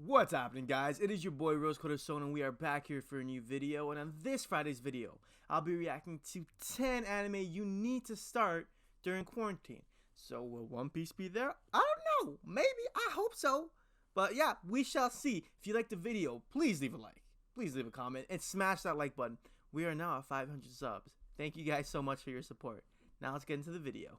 What's happening, guys? It is your boy Rose-Colored-Stone, and we are back here for a new video. And on this Friday's video, I'll be reacting to 10 anime you need to start during quarantine. So will One Piece be there? I don't know. Maybe. I hope so. But yeah, we shall see. If you liked the video, please leave a like. Please leave a comment and smash that like button. We are now at 500 subs. Thank you guys so much for your support. Now let's get into the video.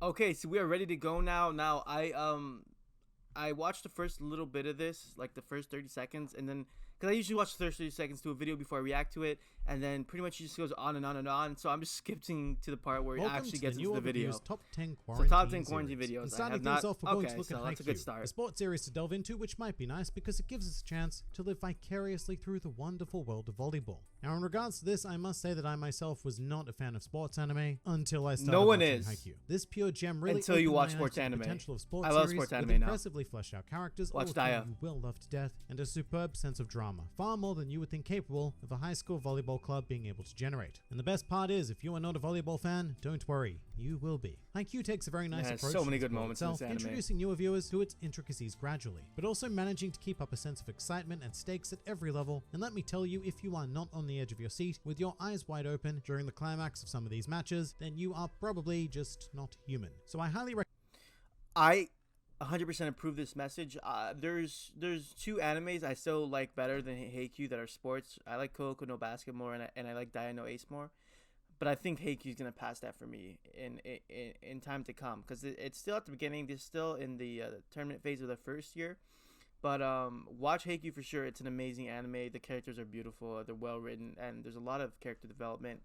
Okay, so we are ready to go now. I watched the first little bit of this, like the first 30 seconds, and then because I usually watch the first 30 seconds to a video before I react to it, and then pretty much it just goes on and on and on. So I'm just skipping to the part where it actually gets into the video. Top 10 quarantine videos. And starting things off, we're going to look at that's a good start. A sports series to delve into, which might be nice because it gives us a chance to live vicariously through the wonderful world of volleyball. Now, in regards to this, I must say that I myself was not a fan of sports anime until I started watching Haikyuu. This pure gem really until you watch sports anime. Potential of sports I love series sports anime with now. impressively fleshed out characters, Watch all of Daya. whom you will love to death, and a superb sense of drama, far more than you would think capable of a high school volleyball club being able to generate. And the best part is, if you are not a volleyball fan, don't worry, you will be. Haikyuu takes a very nice approach so many to good moments itself, in this anime. introducing newer viewers to its intricacies gradually, but also managing to keep up a sense of excitement and stakes at every level. And let me tell you, if you are not on the edge of your seat with your eyes wide open during the climax of some of these matches, then you are probably just not human. So I highly recommend. I 100% approve this message. There's two animes I still like better than Haikyuu that are sports. I like Kuroko no Basket more, and I like Daya no Ace more. But I think Haikyuu's gonna pass that for me in time to come, because it's still at the beginning. They're still in the tournament phase of the first year. But watch Haikyuu for sure. It's an amazing anime. The characters are beautiful. They're well written, and there's a lot of character development.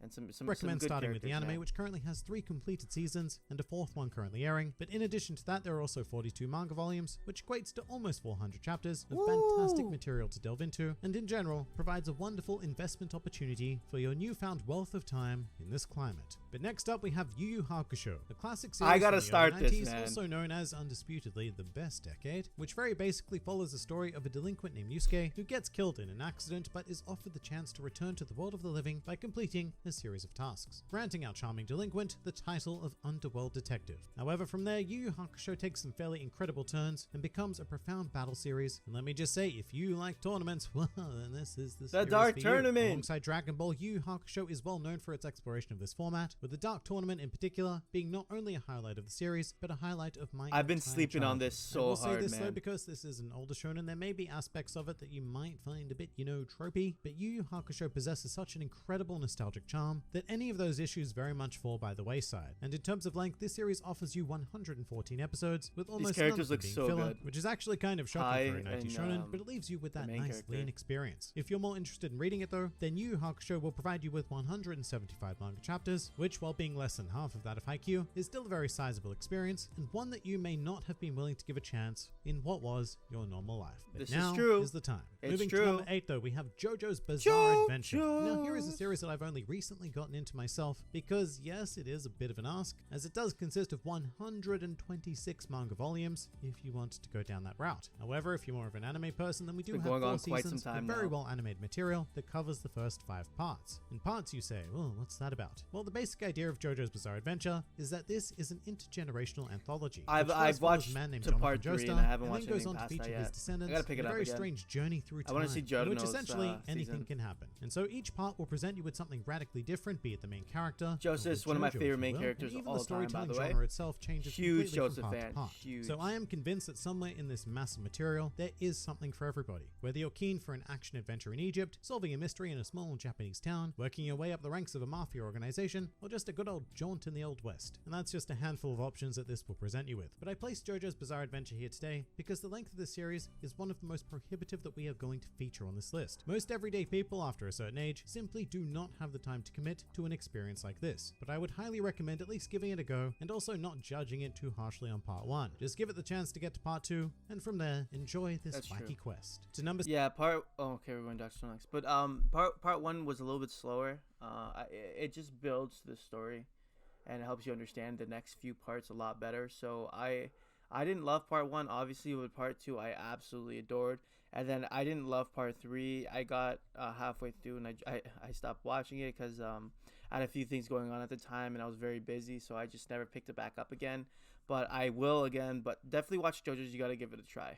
And some recommend good starting with the anime, man. which currently has 3 completed seasons and a 4th one currently airing. But in addition to that, there are also 42 manga volumes, which equates to almost 400 chapters of fantastic material to delve into, and in general provides a wonderful investment opportunity for your newfound wealth of time in this climate. But next up, we have Yu Yu Hakusho, the classic series I gotta from the start early 90s, this, man. also known as undisputedly the best decade, which very basically follows the story of a delinquent named Yusuke who gets killed in an accident but is offered the chance to return to the world of the living by completing a series of tasks, granting our charming delinquent the title of Underworld Detective. However, from there, Yu Yu Hakusho takes some fairly incredible turns and becomes a profound battle series. And let me just say, if you like tournaments, well, then this is the series Dark for Tournament. You. Alongside Dragon Ball, Yu Yu Hakusho is well known for its exploration of this format, with the Dark Tournament in particular being not only a highlight of the series, but a highlight of my I've been entire sleeping on childhood. this so I will hard, say this man. though, because this is an older shonen, there may be aspects of it that you might find a bit, tropey, but Yu Yu Hakusho possesses such an incredible nostalgic charm that any of those issues very much fall by the wayside. And in terms of length, this series offers you 114 episodes with almost none of them being filler, good. which is actually kind of shocking for a 90 shonen, but it leaves you with that nice character. lean experience. If you're more interested in reading it though, then Yu Yu Hakusho will provide you with 175 manga chapters, which, while being less than half of that of Haikyuu, is still a very sizable experience, and one that you may not have been willing to give a chance in what was your normal life. But This now is true. is the time. It's Moving true. to number 8 though, we have JoJo's Bizarre Adventure. Now here is a series that I've only recently gotten into myself, because yes, it is a bit of an ask, as it does consist of 126 manga volumes if you want to go down that route. However, if you're more of an anime person, then we do have 4 seasons of very well animated material that covers the first 5 parts. In parts you say, oh, what's that about? Well, the basic idea of JoJo's Bizarre Adventure is that this is an intergenerational anthology. I've watched a man named to Jonathan part 3 Joestar, and I haven't and watched then goes anything on to past feature that his yet. descendants I gotta pick it in a up very again. strange journey through time, I want to see in which Joteno's essentially anything season. can happen. And so each part will present you with something radically different, be it the main character, Joseph's or one of my JoJo, favorite if main you will, characters and of even all the time, by storytelling the way. genre itself changes Huge completely from Joseph part fan. to part. Huge. So I am convinced that somewhere in this massive material there is something for everybody. Whether you're keen for an action adventure in Egypt, solving a mystery in a small Japanese town, working your way up the ranks of a mafia organization, or just a good old jaunt in the Old West. And that's just a handful of options that this will present you with. But I placed JoJo's Bizarre Adventure here today because the length of this series is one of the most prohibitive that we are going to feature on this list. Most everyday people after a certain age simply do not have the time to commit to an experience like this, but I would highly recommend at least giving it a go and also not judging it too harshly on part 1. Just give it the chance to get to part 2, and from there enjoy this wacky quest. To number okay, we're going to Dr. next, but part 1 was a little bit slower. It just builds the story, and it helps you understand the next few parts a lot better. So I didn't love part 1. Obviously, with part 2, I absolutely adored. And then I didn't love part 3. I got halfway through and I stopped watching it because I had a few things going on at the time and I was very busy, so I just never picked it back up again. But I will again. But definitely watch JoJo's. You got to give it a try.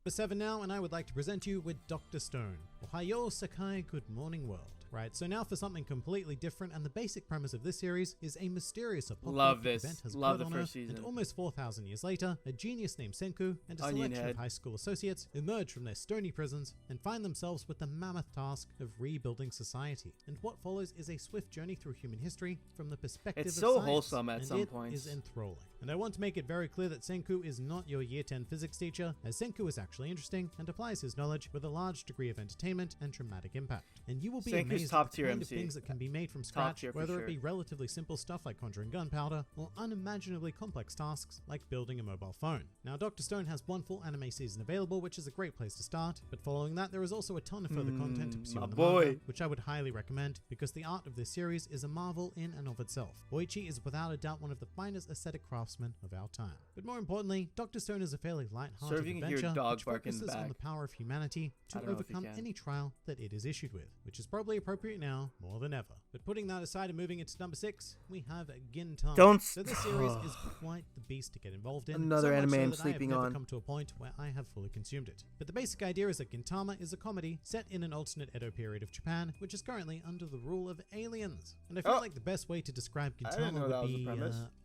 Number 7 now, and I would like to present you with Dr. Stone. Ohayo Sakai, good morning world. Right, so now for something completely different, and the basic premise of this series is a mysterious apocalyptic event has occurred on Earth, and almost 4,000 years later, a genius named Senku and a selection of high school associates emerge from their stony prisons and find themselves with the mammoth task of rebuilding society. And what follows is a swift journey through human history from the perspective of science, wholesome at some points. It is enthralling. And I want to make it very clear that Senku is not your year 10 physics teacher, as Senku is actually interesting and applies his knowledge with a large degree of entertainment and dramatic impact. And you will be amazed at the kind of things that can be made from scratch, whether it be relatively simple stuff like conjuring gunpowder, or unimaginably complex tasks like building a mobile phone. Now, Dr. Stone has one full anime season available, which is a great place to start, but following that, there is also a ton of further content to pursue in the manga, which I would highly recommend, because the art of this series is a marvel in and of itself. Boichi is without a doubt one of the finest aesthetic craftsmen of our time. But more importantly, Dr. Stone is a fairly light-hearted adventure which focuses on the power of humanity to overcome any trial that it is issued with, which is probably appropriate now more than ever. But putting that aside and moving into number 6, we have Gintama. So this series is quite the beast to get involved in. Another anime I'm sleeping on. I have never come to a point where I have fully consumed it. But the basic idea is that Gintama is a comedy set in an alternate Edo period of Japan, which is currently under the rule of aliens. And I feel like the best way to describe Gintama would be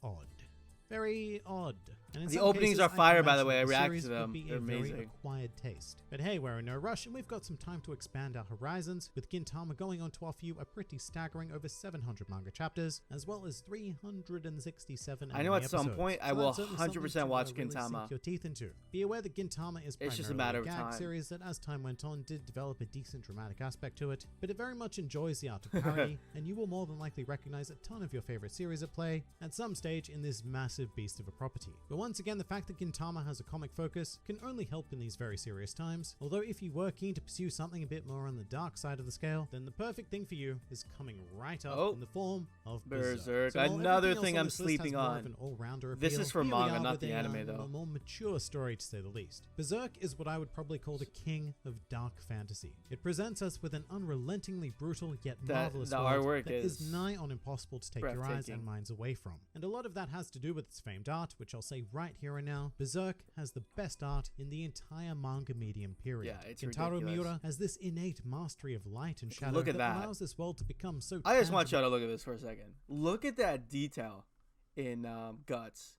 odd. Very odd. And the openings are fire, by the way. I react to them. They're amazing. Very acquired taste. But hey, we're in no rush, and we've got some time to expand our horizons, with Gintama going on to offer you a pretty staggering over 700 manga chapters, as well as 367 I know at some point I will 100% watch really Gintama. Sink your teeth into. Be aware that Gintama is primarily just a matter of gag time. series that, as time went on, did develop a decent dramatic aspect to it, but it very much enjoys the art of parody, and you will more than likely recognize a ton of your favorite series at play at some stage in this massive beast of a property. But once again, the fact that Gintama has a comic focus can only help in these very serious times, although if you were keen to pursue something a bit more on the dark side of the scale, then the perfect thing for you is coming right up in the form of Berserk. So another thing I'm sleeping on. This is for manga, not the anime though. A more mature story to say the least. Berserk is what I would probably call the king of dark fantasy. It presents us with an unrelentingly brutal yet marvelous world that is nigh on impossible to take your eyes and minds away from. And a lot of that has to do with its famed art, which I'll say right here and now. Berserk has the best art in the entire manga medium period. Yeah, it's Kentaro ridiculous. Miura has this innate mastery of light and shadow that allows this world to become so I just want y'all to look at this for a second. Look at that detail in Guts.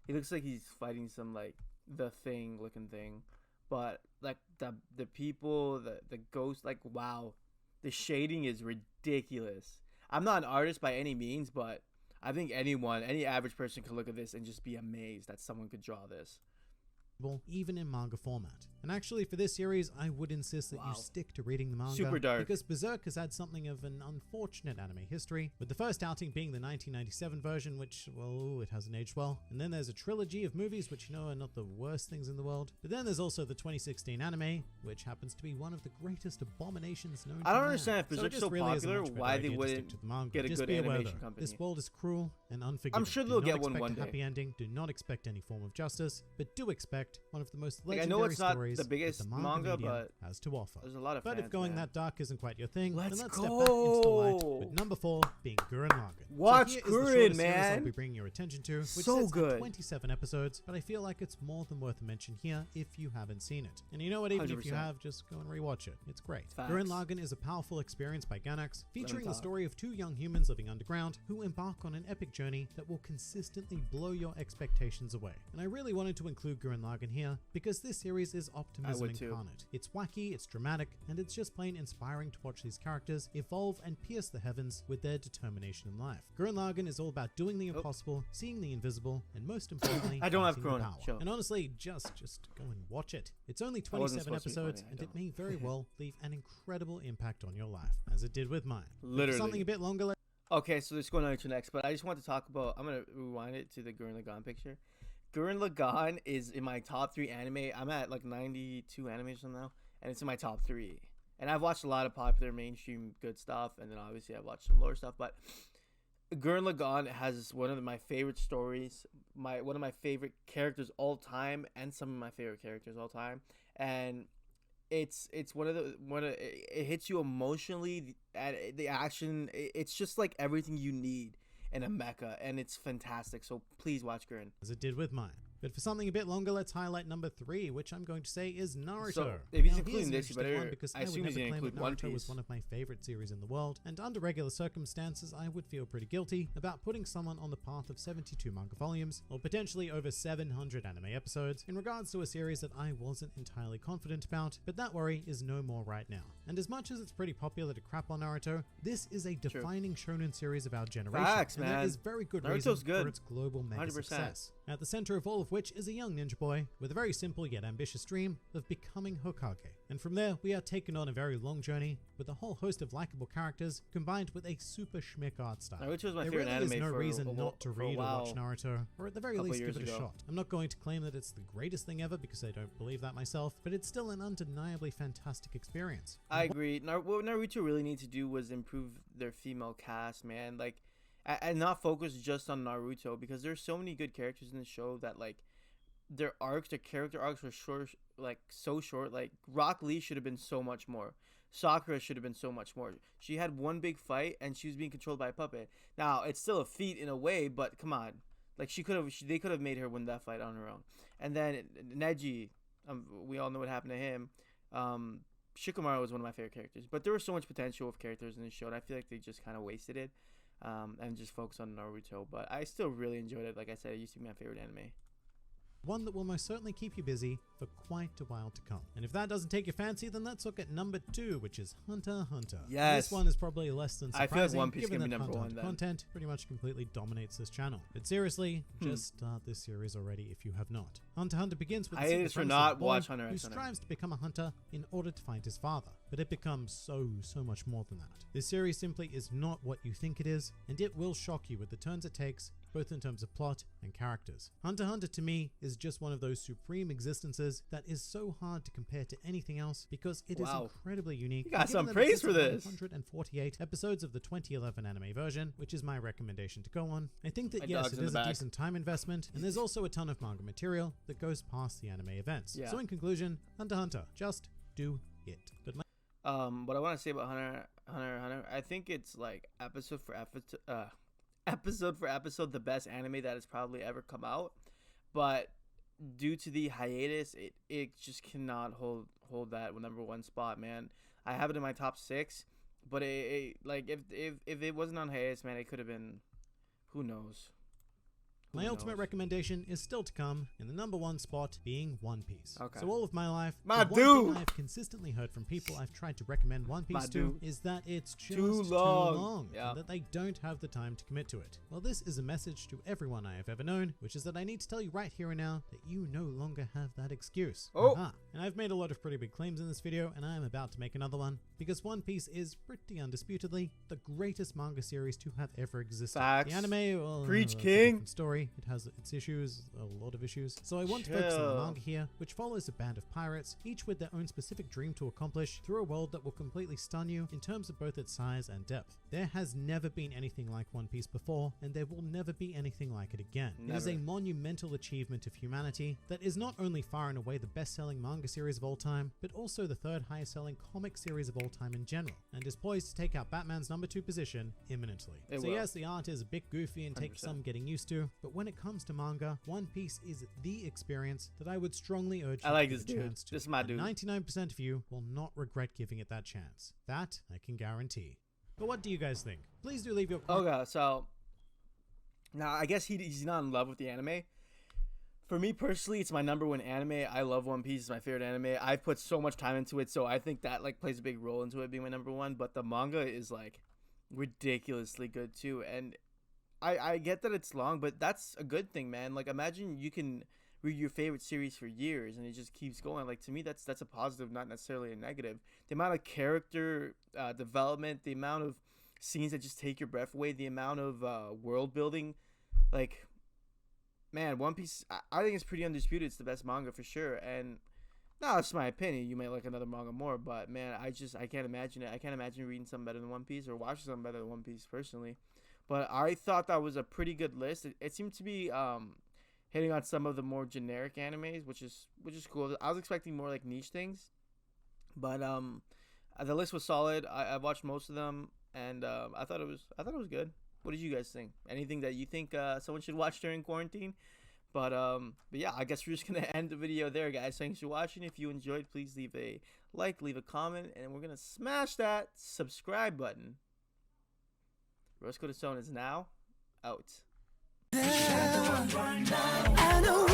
He looks like he's fighting some like the thing looking thing, but like the people, the ghost, like wow, the shading is ridiculous. I'm not an artist by any means, but I think any average person could look at this and just be amazed that someone could draw this. Even in manga format. And actually for this series, I would insist that you stick to reading the manga. Super dark. Because Berserk has had something of an unfortunate anime history, with the first outing being the 1997 version, which, well, it hasn't aged well. And then there's a trilogy of movies which you know are not the worst things in the world. But then there's also the 2016 anime, which happens to be one of the greatest abominations known to man. I don't understand if Berserk's so really popular, why they wouldn't get a good animation company. This world is cruel and unforgiving. I'm sure they'll get one day. Do not expect a happy ending, do not expect any form of justice, but do expect one of the most I legendary know it's not stories the biggest that the manga, but has to offer. There's a lot of But fans, if going man. that dark isn't quite your thing, Let's then let's step back into the light with number 4 being Gurren Lagann. Watch so here Gurren, is the shortest man. series I'll be bringing your attention to, which So sits good. at 27 episodes, but I feel like it's more than worth a mention here if you haven't seen it. And you know what, even if you 100%. have, just go and rewatch it. It's great. Facts. Gurren Lagann is a powerful experience by Gainax, featuring the story of 2 young humans living underground who embark on an epic journey that will consistently blow your expectations away. And I really wanted to include Gurren Lagann here because this series is optimism incarnate. It's wacky, it's dramatic, and it's just plain inspiring to watch these characters evolve and pierce the heavens with their determination in life. Gurren Lagann is all about doing the impossible, seeing the invisible, and most importantly, I don't have fighting the Corona. power. Chill. And honestly, just go and watch it. It's only 27 episodes, and it may very well leave an incredible impact on your life, as it did with mine. Literally. But for something a bit longer. Okay, so let's go on to next, but I just want to talk about, I'm going to rewind it to the Gurren Lagann picture. Gurren Lagann is in my top 3 anime. I'm at like 92 animes now, and it's in my top 3. And I've watched a lot of popular mainstream good stuff, and then obviously I've watched some lower stuff, but Gurren Lagann has one of my favorite stories, one of my favorite characters all time, and some of my favorite characters all time. And it's it hits you emotionally. At the action, it's just like everything you need in a mecha, and it's fantastic. So please watch Gurren. As it did with mine. But for something a bit longer, let's highlight number 3, which I'm going to say is Naruto. So if he's now, including this, you better. because I I would assume he's never gonna claim that include One Naruto was Piece. one of my favorite series in the world, and under regular circumstances, I would feel pretty guilty about putting someone on the path of 72 manga volumes, or potentially over 700 anime episodes, in regards to a series that I wasn't entirely confident about, but that worry is no more right now. And as much as it's pretty popular to crap on Naruto, this is a defining shonen series of our generation, Facts, and man. there is very good Naruto's reason good. for its global mega 100%. success. At the center of all of which is a young ninja boy with a very simple yet ambitious dream of becoming Hokage. And from there, we are taken on a very long journey with a whole host of likable characters combined with a super schmick art style. Naruto's my There favorite really is anime no for reason a not to for a read or watch while. Naruto, or at the very Couple least give years it a ago. shot. I'm not going to claim that it's the greatest thing ever because I don't believe that myself, but it's still an undeniably fantastic experience. I agree. What Naruto really needs to do was improve their female cast, man. Like, and not focus just on Naruto, because there's so many good characters in the show that like their character arcs were short, like so short. Like Rock Lee should have been so much more. Sakura should have been so much more. She had one big fight and she was being controlled by a puppet. Now it's still a feat in a way, but come on, like they could have made her win that fight on her own. And then Neji, we all know what happened to him. Shikamaru was one of my favorite characters, but there was so much potential of characters in the show, and I feel like they just kind of wasted it, and just focused on Naruto. But I still really enjoyed it. Like I said, it used to be my favorite anime. One that will most certainly keep you busy for quite a while to come. And if that doesn't take your fancy, then let's look at number 2, which is Hunter x Hunter. Yes. This one is probably less than I surprising, feel like One Piece given can be that number Hunter x 1 Hunter then. content pretty much completely dominates this channel. But seriously, just start this series already if you have not. Hunter x Hunter begins with the simple Hiatus for premise not of a boy watch Hunter who x Hunter. strives to become a hunter in order to find his father. But it becomes so much more than that. This series simply is not what you think it is, and it will shock you with the turns it takes, both in terms of plot and characters. Hunter x Hunter to me is just one of those supreme existences that is so hard to compare to anything else because it is incredibly unique. You got some Given that it praise sits for at this. 148 episodes of the 2011 anime version, which is my recommendation to go on. I think that My yes, dog's it in the is a back. decent time investment, and there's also a ton of manga material that goes past the anime events. Yeah. So in conclusion, Hunter x Hunter, just do it. But What I want to say about Hunter x Hunter, I think it's like episode for episode the best anime that has probably ever come out, but due to the hiatus, it just cannot hold that number 1 spot, man. I have it in my top 6, but like if it wasn't on hiatus, man, it could have been, who knows. my ultimate recommendation is still to come, in the number 1 spot being One Piece. Okay. So all of my life, My the one thing dude! I've consistently heard from people I've tried to recommend One Piece My to dude. is that it's just Too long. and that they don't have the time to commit to it. Well, this is a message to everyone I have ever known, which is that I need to tell you right here and now that you no longer have that excuse. Oh. Aha. And I've made a lot of pretty big claims in this video, and I am about to make another one, because One Piece is pretty undisputedly the greatest manga series to have ever existed. Facts. The anime, well, Preach, that's a king. different story. It has its issues, a lot of issues. So I want to focus on the Chill. manga here, which follows a band of pirates, each with their own specific dream to accomplish through a world that will completely stun you in terms of both its size and depth. There has never been anything like One Piece before, and there will never be anything like it again. It is a Never. monumental achievement of humanity that is not only far and away the best-selling manga series of all time, but also the 3rd highest-selling comic series of all time in general, and is poised to take out Batman's number 2 position imminently. It So will. yes, the art is a bit goofy and takes 100%. some getting used to, but when it comes to manga, One Piece is the experience that I would strongly urge you I like to this give a dude. chance to. This is my And dude. 99% of you will not regret giving it that chance. That I can guarantee. But what do you guys think? Please do leave your Okay, so now I guess he's not in love with the anime. For me personally, it's my number 1 anime. I love One Piece. It's my favorite anime. I've put so much time into it, so I think that like plays a big role into it being my number 1. But the manga is like ridiculously good too, and I get that it's long, but that's a good thing, man. Like imagine you can read your favorite series for years and it just keeps going. Like to me, that's a positive, not necessarily a negative. The amount of character development, the amount of scenes that just take your breath away, the amount of world building, like man, One Piece, I think it's pretty undisputed. It's the best manga for sure. And no, that's my opinion. You may like another manga more, but man, I can't imagine it. I can't imagine reading something better than One Piece or watching something better than One Piece personally. But I thought that was a pretty good list. It seemed to be hitting on some of the more generic animes, which is cool. I was expecting more like niche things, but the list was solid. I watched most of them, and I thought it was good. What did you guys think? Anything that you think someone should watch during quarantine? But yeah, I guess we're just gonna end the video there, guys. Thanks for watching. If you enjoyed, please leave a like, leave a comment, and we're gonna smash that subscribe button. Rose Code Stone is now out. I know